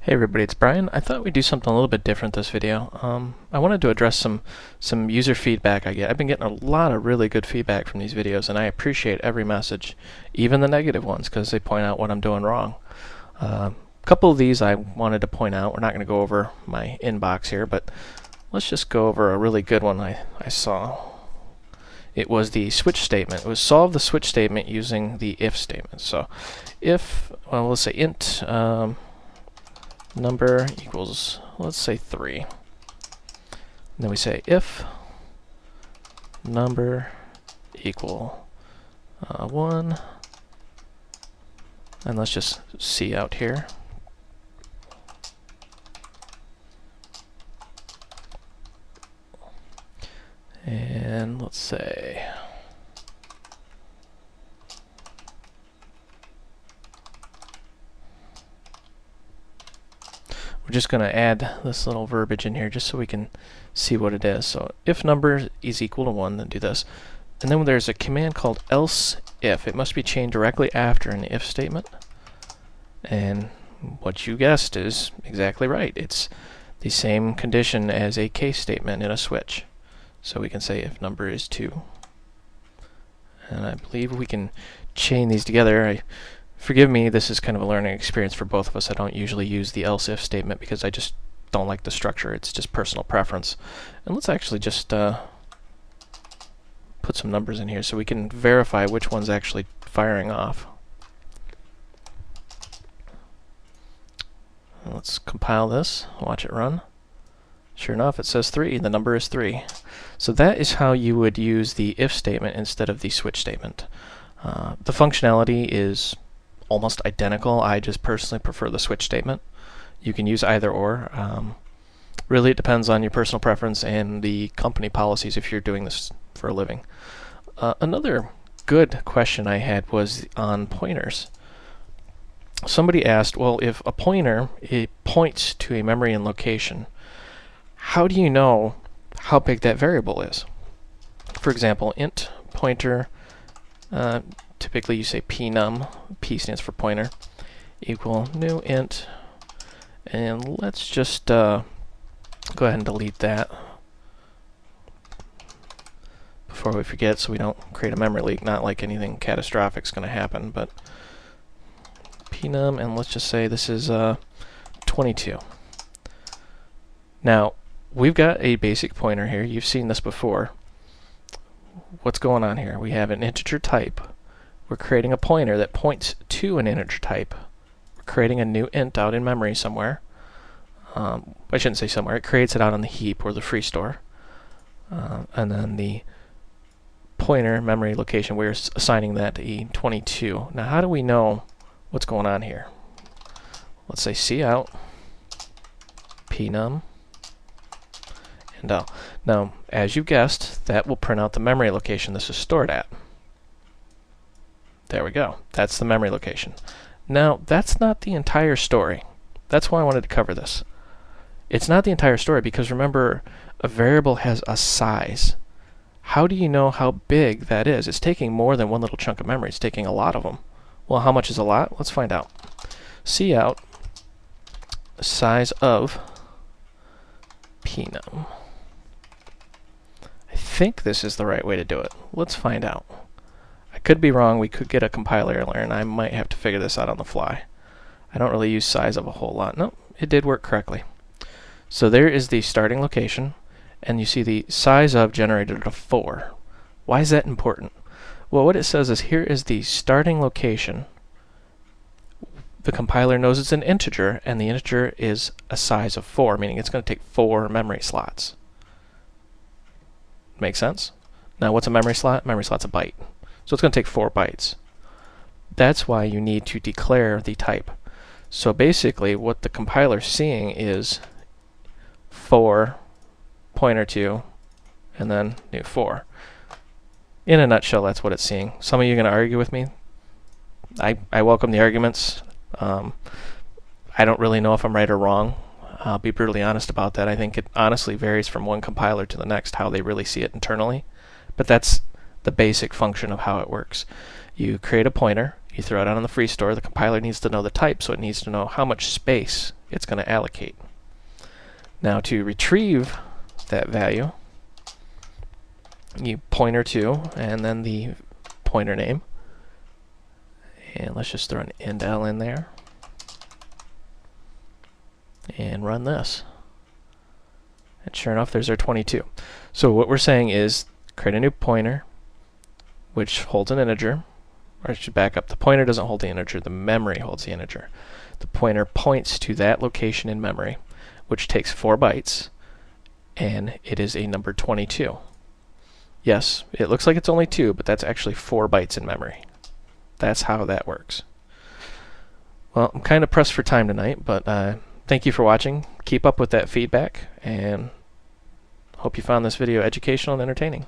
Hey everybody, it's Brian. I thought we'd do something a little bit different this video. I wanted to address some user feedback I get. I've been getting a lot of really good feedback from these videos, and I appreciate every message, even the negative ones, because they point out what I'm doing wrong. A couple of these I wanted to point out. We're not going to go over my inbox here, but let's just go over a really good one I saw. It was the switch statement. It was solve the switch statement using the if statement. So if, well, let's say int number equals, let's say 3. And then we say if number equal 1, and let's just see out here. And let's say we're just going to add this little verbiage in here just so we can see what it is. So if number is equal to 1, then do this. And then there's a command called else if. It must be chained directly after an if statement. And what you guessed is exactly right. It's the same condition as a case statement in a switch. So we can say if number is 2. And I believe we can chain these together. Forgive me, this is kind of a learning experience for both of us. I don't usually use the else if statement because I just don't like the structure. It's just personal preference. And let's actually just put some numbers in here so we can verify which one's actually firing off. And let's compile this, watch it run. Sure enough, it says 3. The number is 3. So that is how you would use the if statement instead of the switch statement. The functionality is almost identical. I just personally prefer the switch statement. You can use either or. Really, it depends on your personal preference and the company policies if you're doing this for a living. Another good question I had was on pointers. Somebody asked, well, if a pointer it points to a memory and location, how do you know how big that variable is? For example, int pointer, typically you say pnum, p stands for pointer, equal new int, and let's just go ahead and delete that before we forget so we don't create a memory leak. Not like anything catastrophic is going to happen, but pnum, and let's just say this is 22. Now, we've got a basic pointer here. You've seen this before. What's going on here? We have an integer type. We're creating a pointer that points to an integer type. We're creating a new int out in memory somewhere. I shouldn't say somewhere. It creates it out on the heap or the free store. And then the pointer memory location, we're assigning that to E22. Now, how do we know what's going on here? Let's say cout pnum. And now, as you guessed, that will print out the memory location this is stored at. There we go. That's the memory location. Now, that's not the entire story. That's why I wanted to cover this. It's not the entire story because remember, a variable has a size. How do you know how big that is? It's taking more than one little chunk of memory. It's taking a lot of them. Well, how much is a lot? Let's find out. Cout size of pnum. I think this is the right way to do it. Let's find out. I could be wrong. We could get a compiler error, and I might have to figure this out on the fly. I don't really use size of a whole lot. Nope, it did work correctly. So there is the starting location, and you see the size of generated a 4. Why is that important? Well, what it says is here is the starting location. The compiler knows it's an integer, and the integer is a size of 4, meaning it's going to take 4 memory slots. Make sense? Now, what's a memory slot? Memory slot's a byte. So it's going to take 4 bytes. That's why you need to declare the type. So basically, what the compiler's seeing is 4, pointer to, and then new 4. In a nutshell, that's what it's seeing. Some of you are going to argue with me. I welcome the arguments. I don't really know if I'm right or wrong. I'll be brutally honest about that. I think it honestly varies from one compiler to the next how they really see it internally. But that's the basic function of how it works. You create a pointer, you throw it out on the free store, the compiler needs to know the type, so it needs to know how much space it's going to allocate. Now to retrieve that value, you pointer to, and then the pointer name. And let's just throw an indel in there. And run this. And sure enough, there's our 22. So what we're saying is create a new pointer, which holds an integer. Or I should back up. The pointer doesn't hold the integer. The memory holds the integer. The pointer points to that location in memory, which takes 4 bytes, and it is a number 22. Yes, it looks like it's only 2, but that's actually 4 bytes in memory. That's how that works. Well, I'm kind of pressed for time tonight, but thank you for watching. Keep up with that feedback, and hope you found this video educational and entertaining.